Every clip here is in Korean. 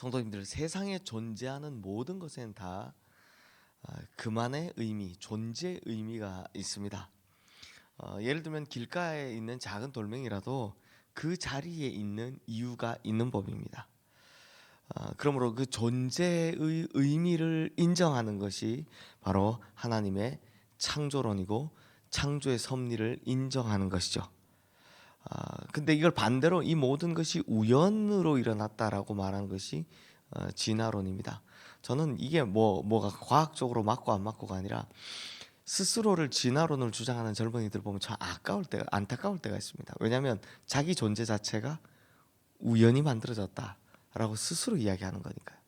성도님들, 세상에 존재하는 모든 것에는 다 그만의 의미, 존재의 의미가 있습니다. 예를 들면 길가에 있는 작은 돌멩이라도 그 자리에 있는 이유가 있는 법입니다. 그러므로 그 존재의 의미를 인정하는 것이 바로 하나님의 창조론이고 창조의 섭리를 인정하는 것이죠. 근데 이걸 반대로 이 모든 것이 우연으로 일어났다라고 말하는 것이 진화론입니다. 저는 이게 뭐가 과학적으로 맞고 안 맞고가 아니라 스스로를 진화론을 주장하는 젊은이들 보면 참 안타까울 때가 있습니다. 왜냐하면 자기 존재 자체가 우연히 만들어졌다라고 스스로 이야기하는 거니까요.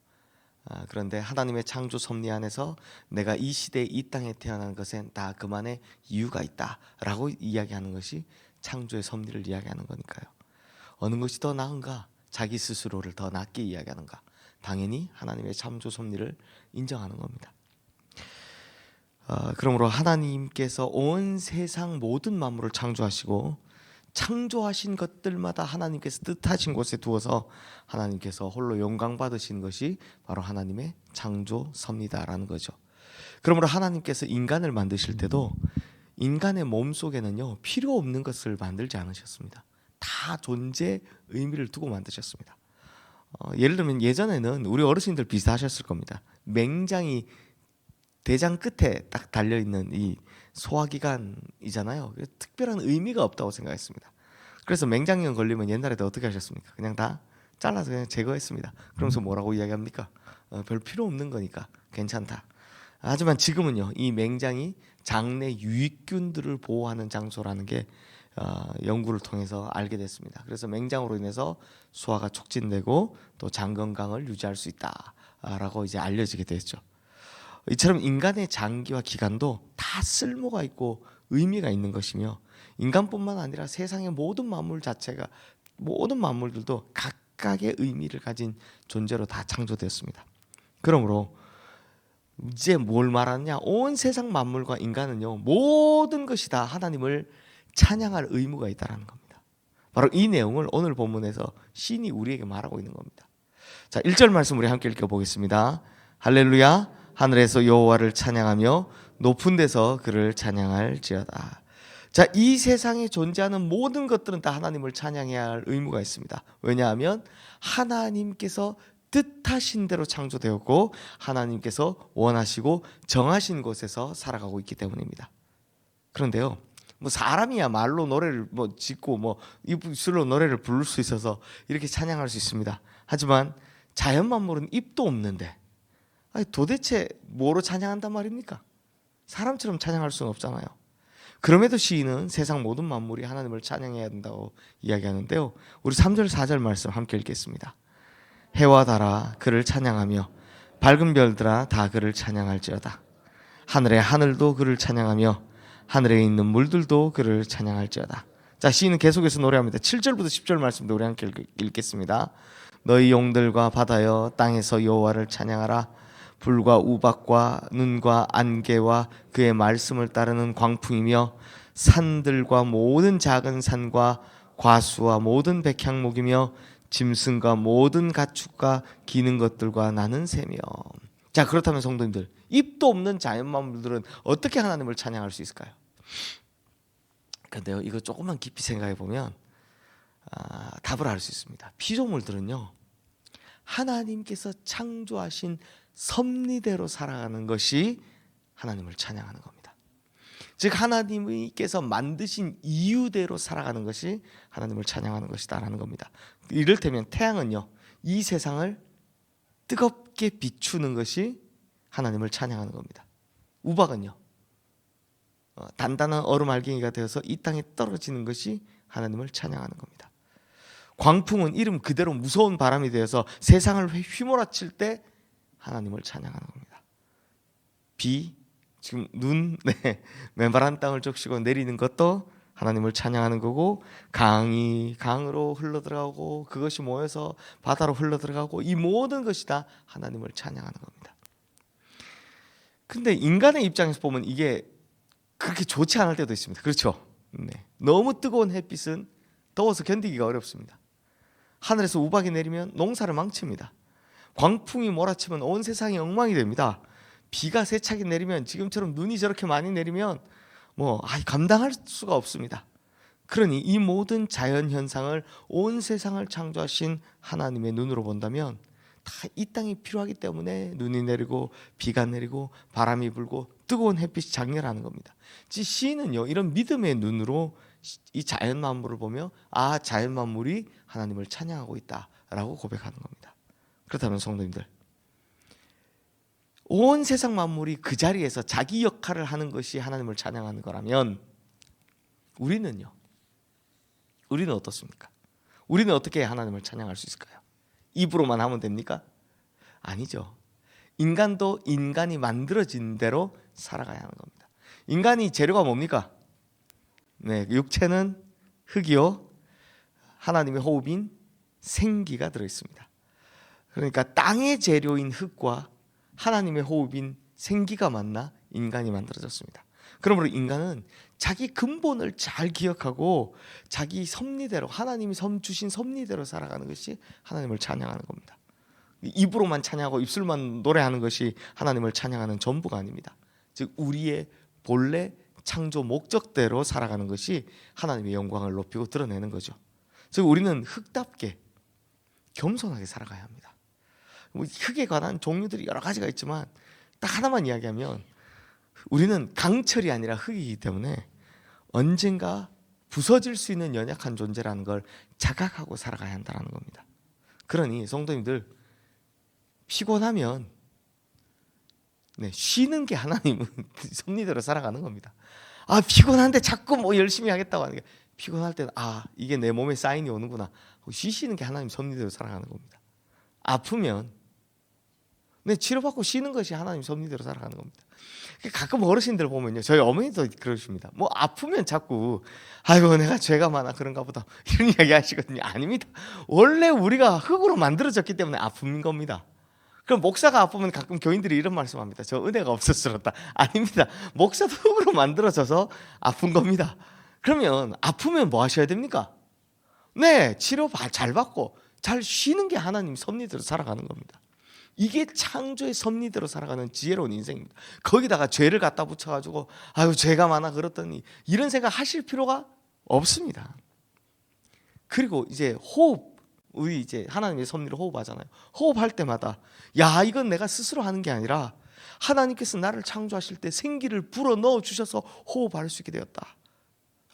그런데 하나님의 창조 섭리 안에서 내가 이 시대에 이 땅에 태어난 것엔 다 그만의 이유가 있다라고 이야기하는 것이 창조의 섭리를 이야기하는 거니까요. 어느 것이 더 나은가? 자기 스스로를 더 낫게 이야기하는가? 당연히 하나님의 창조 섭리를 인정하는 겁니다. 그러므로 하나님께서 온 세상 모든 만물을 창조하시고 창조하신 것들마다 하나님께서 뜻하신 곳에 두어서 하나님께서 홀로 영광 받으신 것이 바로 하나님의 창조 섭리다라는 거죠. 그러므로 하나님께서 인간을 만드실 때도 인간의 몸 속에는요 필요 없는 것을 만들지 않으셨습니다. 다 존재 의미를 두고 만드셨습니다. 예를 들면 예전에는 우리 어르신들 비슷하셨을 겁니다. 맹장이 대장 끝에 딱 달려있는 이 소화기관이잖아요. 특별한 의미가 없다고 생각했습니다. 그래서 맹장염 걸리면 옛날에도 어떻게 하셨습니까? 그냥 다 잘라서 그냥 제거했습니다. 그러면서 뭐라고 이야기합니까? 별 필요 없는 거니까 괜찮다. 하지만 지금은요, 이 맹장이 장내 유익균들을 보호하는 장소라는 게 연구를 통해서 알게 됐습니다. 그래서 맹장으로 인해서 소화가 촉진되고 또 장 건강을 유지할 수 있다라고 이제 알려지게 됐죠. 이처럼 인간의 장기와 기관도 다 쓸모가 있고 의미가 있는 것이며 인간뿐만 아니라 세상의 모든 만물 자체가 모든 만물들도 각각의 의미를 가진 존재로 다 창조되었습니다. 그러므로 이제 뭘 말하느냐? 온 세상 만물과 인간은요 모든 것이 다 하나님을 찬양할 의무가 있다는 겁니다. 바로 이 내용을 오늘 본문에서 신이 우리에게 말하고 있는 겁니다. 자, 1절 말씀 우리 함께 읽어보겠습니다. 할렐루야, 하늘에서 여호와를 찬양하며 높은 데서 그를 찬양할지어다. 자, 이 세상에 존재하는 모든 것들은 다 하나님을 찬양해야 할 의무가 있습니다. 왜냐하면 하나님께서 뜻하신 대로 창조되었고 하나님께서 원하시고 정하신 곳에서 살아가고 있기 때문입니다. 그런데요, 사람이야 말로 노래를 짓고 입술로 노래를 부를 수 있어서 이렇게 찬양할 수 있습니다. 하지만 자연 만물은 입도 없는데 도대체 뭐로 찬양한단 말입니까? 사람처럼 찬양할 수는 없잖아요. 그럼에도 시인은 세상 모든 만물이 하나님을 찬양해야 된다고 이야기하는데요, 우리 3절 4절 말씀 함께 읽겠습니다. 해와 달아 그를 찬양하며 밝은 별들아 다 그를 찬양할지어다. 하늘의 하늘도 그를 찬양하며 하늘에 있는 물들도 그를 찬양할지어다. 자, 시인은 계속해서 노래합니다. 7절부터 10절 말씀도 우리 함께 읽겠습니다. 너희 용들과 바다여 땅에서 여호와를 찬양하라. 불과 우박과 눈과 안개와 그의 말씀을 따르는 광풍이며 산들과 모든 작은 산과 과수와 모든 백향목이며 짐승과 모든 가축과 기는 것들과 나는 새며. 자, 그렇다면 성도님들, 입도 없는 자연 만물들은 어떻게 하나님을 찬양할 수 있을까요? 그런데요, 이거 조금만 깊이 생각해 보면 답을 알 수 있습니다. 피조물들은요, 하나님께서 창조하신 섭리대로 살아가는 것이 하나님을 찬양하는 겁니다. 즉 하나님께서 만드신 이유대로 살아가는 것이 하나님을 찬양하는 것이다라는 겁니다. 이를테면 태양은요, 이 세상을 뜨겁게 비추는 것이 하나님을 찬양하는 겁니다. 우박은요, 단단한 얼음 알갱이가 되어서 이 땅에 떨어지는 것이 하나님을 찬양하는 겁니다. 광풍은 이름 그대로 무서운 바람이 되어서 세상을 휘몰아칠 때 하나님을 찬양하는 겁니다. 비, 지금 눈, 메마른 땅을 적시고 내리는 것도 하나님을 찬양하는 거고, 강이 강으로 흘러들어가고 그것이 모여서 바다로 흘러들어가고 이 모든 것이 다 하나님을 찬양하는 겁니다. 근데 인간의 입장에서 보면 이게 그렇게 좋지 않을 때도 있습니다. 그렇죠? 너무 뜨거운 햇빛은 더워서 견디기가 어렵습니다. 하늘에서 우박이 내리면 농사를 망칩니다. 광풍이 몰아치면 온 세상이 엉망이 됩니다. 비가 세차게 내리면, 지금처럼 눈이 저렇게 많이 내리면 감당할 수가 없습니다. 그러니 이 모든 자연 현상을, 온 세상을 창조하신 하나님의 눈으로 본다면 다 이 땅이 필요하기 때문에 눈이 내리고 비가 내리고 바람이 불고 뜨거운 햇빛이 장렬하는 겁니다. 시인은요, 이런 믿음의 눈으로 이 자연 만물을 보며 자연 만물이 하나님을 찬양하고 있다라고 고백하는 겁니다. 그렇다면 성도님들, 온 세상 만물이 그 자리에서 자기 역할을 하는 것이 하나님을 찬양하는 거라면 우리는 어떻습니까? 우리는 어떻게 하나님을 찬양할 수 있을까요? 입으로만 하면 됩니까? 아니죠. 인간도 인간이 만들어진 대로 살아가야 하는 겁니다. 인간이 재료가 뭡니까? 육체는 흙이요, 하나님의 호흡인 생기가 들어있습니다. 그러니까 땅의 재료인 흙과 하나님의 호흡인 생기가 만나 인간이 만들어졌습니다. 그러므로 인간은 자기 근본을 잘 기억하고 자기 섭리대로, 하나님이 주신 섭리대로 살아가는 것이 하나님을 찬양하는 겁니다. 입으로만 찬양하고 입술만 노래하는 것이 하나님을 찬양하는 전부가 아닙니다. 즉 우리의 본래 창조 목적대로 살아가는 것이 하나님의 영광을 높이고 드러내는 거죠. 즉 우리는 흙답게 겸손하게 살아가야 합니다. 흙에 관한 종류들이 여러 가지가 있지만 딱 하나만 이야기하면 우리는 강철이 아니라 흙이기 때문에 언젠가 부서질 수 있는 연약한 존재라는 걸 자각하고 살아가야 한다는 겁니다. 그러니 성도님들, 피곤하면 쉬는 게 하나님은 섭리대로 살아가는 겁니다. 피곤한데 자꾸 열심히 하겠다고 하는 게, 피곤할 때는 이게 내 몸에 사인이 오는구나, 쉬시는 게 하나님 섭리대로 살아가는 겁니다. 아프면 치료받고 쉬는 것이 하나님 섭리대로 살아가는 겁니다. 가끔 어르신들 보면요, 저희 어머니도 그러십니다. 아프면 자꾸 내가 죄가 많아 그런가 보다 이런 이야기 하시거든요. 아닙니다. 원래 우리가 흙으로 만들어졌기 때문에 아픈 겁니다. 그럼 목사가 아프면 가끔 교인들이 이런 말씀합니다. 저 은혜가 없어서 그렇다. 아닙니다. 목사도 흙으로 만들어져서 아픈 겁니다. 그러면 아프면 뭐 하셔야 됩니까? 치료 잘 받고 잘 쉬는 게 하나님 섭리대로 살아가는 겁니다. 이게 창조의 섭리대로 살아가는 지혜로운 인생입니다. 거기다가 죄를 갖다 붙여가지고 죄가 많아 그렇더니 이런 생각 하실 필요가 없습니다. 그리고 이제 호흡, 우리 이제 하나님의 섭리로 호흡하잖아요. 호흡할 때마다 이건 내가 스스로 하는 게 아니라 하나님께서 나를 창조하실 때 생기를 불어 넣어 주셔서 호흡할 수 있게 되었다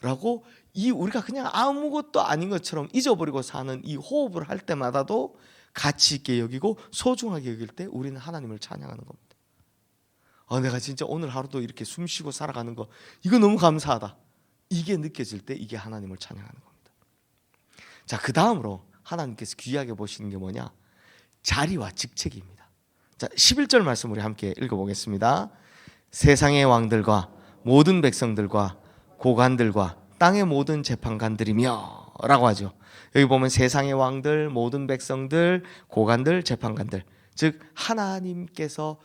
라고, 우리가 그냥 아무것도 아닌 것처럼 잊어버리고 사는 이 호흡을 할 때마다도 가치 있게 여기고 소중하게 여길 때 우리는 하나님을 찬양하는 겁니다. 내가 진짜 오늘 하루도 이렇게 숨 쉬고 살아가는 거, 이거 너무 감사하다, 이게 느껴질 때 이게 하나님을 찬양하는 겁니다. 자, 그 다음으로 하나님께서 귀하게 보시는 게 뭐냐? 자리와 직책입니다. 자, 11절 말씀 우리 함께 읽어보겠습니다. 세상의 왕들과 모든 백성들과 고관들과 땅의 모든 재판관들이며 라고 하죠. 여기 보면 세상의 왕들, 모든 백성들, 고관들, 재판관들, 즉 하나님께서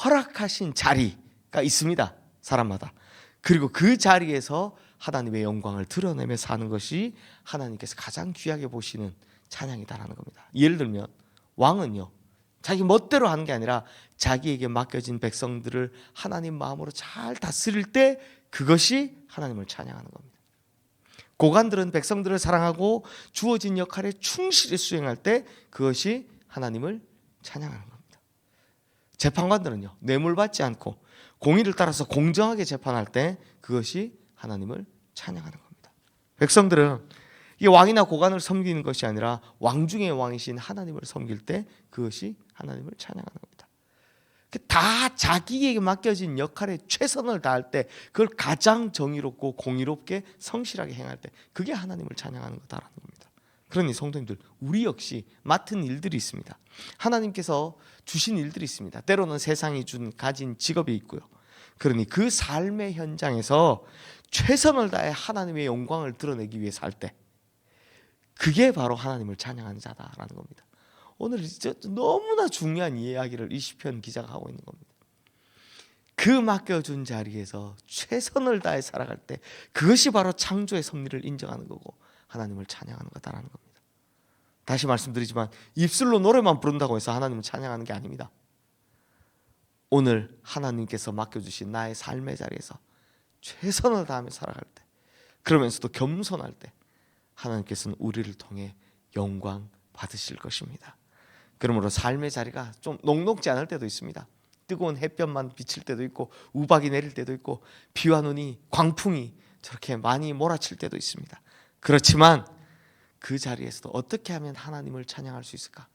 허락하신 자리가 있습니다, 사람마다. 그리고 그 자리에서 하나님의 영광을 드러내며 사는 것이 하나님께서 가장 귀하게 보시는 찬양이다라는 겁니다. 예를 들면 왕은요, 자기 멋대로 하는 게 아니라 자기에게 맡겨진 백성들을 하나님 마음으로 잘 다스릴 때 그것이 하나님을 찬양하는 겁니다. 고관들은 백성들을 사랑하고 주어진 역할에 충실히 수행할 때 그것이 하나님을 찬양하는 겁니다. 재판관들은요, 뇌물받지 않고 공의를 따라서 공정하게 재판할 때 그것이 하나님을 찬양하는 겁니다. 백성들은 이 왕이나 고관을 섬기는 것이 아니라 왕 중의 왕이신 하나님을 섬길 때 그것이 하나님을 찬양하는 겁니다. 다 자기에게 맡겨진 역할에 최선을 다할 때 그걸 가장 정의롭고 공의롭게 성실하게 행할 때 그게 하나님을 찬양하는 거다라는 겁니다. 그러니 성도님들, 우리 역시 맡은 일들이 있습니다. 하나님께서 주신 일들이 있습니다. 때로는 세상이 가진 직업이 있고요. 그러니 그 삶의 현장에서 최선을 다해 하나님의 영광을 드러내기 위해서 할 때 그게 바로 하나님을 찬양하는 자다라는 겁니다. 오늘 너무나 중요한 이야기를 이 시편 기자가 하고 있는 겁니다. 그 맡겨준 자리에서 최선을 다해 살아갈 때 그것이 바로 창조의 섭리를 인정하는 거고 하나님을 찬양하는 거다라는 겁니다. 다시 말씀드리지만 입술로 노래만 부른다고 해서 하나님을 찬양하는 게 아닙니다. 오늘 하나님께서 맡겨주신 나의 삶의 자리에서 최선을 다하며 살아갈 때, 그러면서도 겸손할 때 하나님께서는 우리를 통해 영광 받으실 것입니다. 그러므로 삶의 자리가 좀 녹록지 않을 때도 있습니다. 뜨거운 햇볕만 비칠 때도 있고 우박이 내릴 때도 있고 비와 눈이 광풍이 저렇게 많이 몰아칠 때도 있습니다. 그렇지만 그 자리에서도 어떻게 하면 하나님을 찬양할 수 있을까,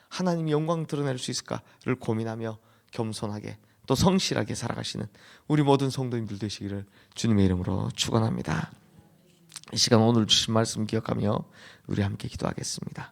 하나님이 영광 드러낼 수 있을까를 고민하며 겸손하게 또 성실하게 살아가시는 우리 모든 성도님들 되시기를 주님의 이름으로 축원합니다. 이 시간 오늘 주신 말씀 기억하며 우리 함께 기도하겠습니다.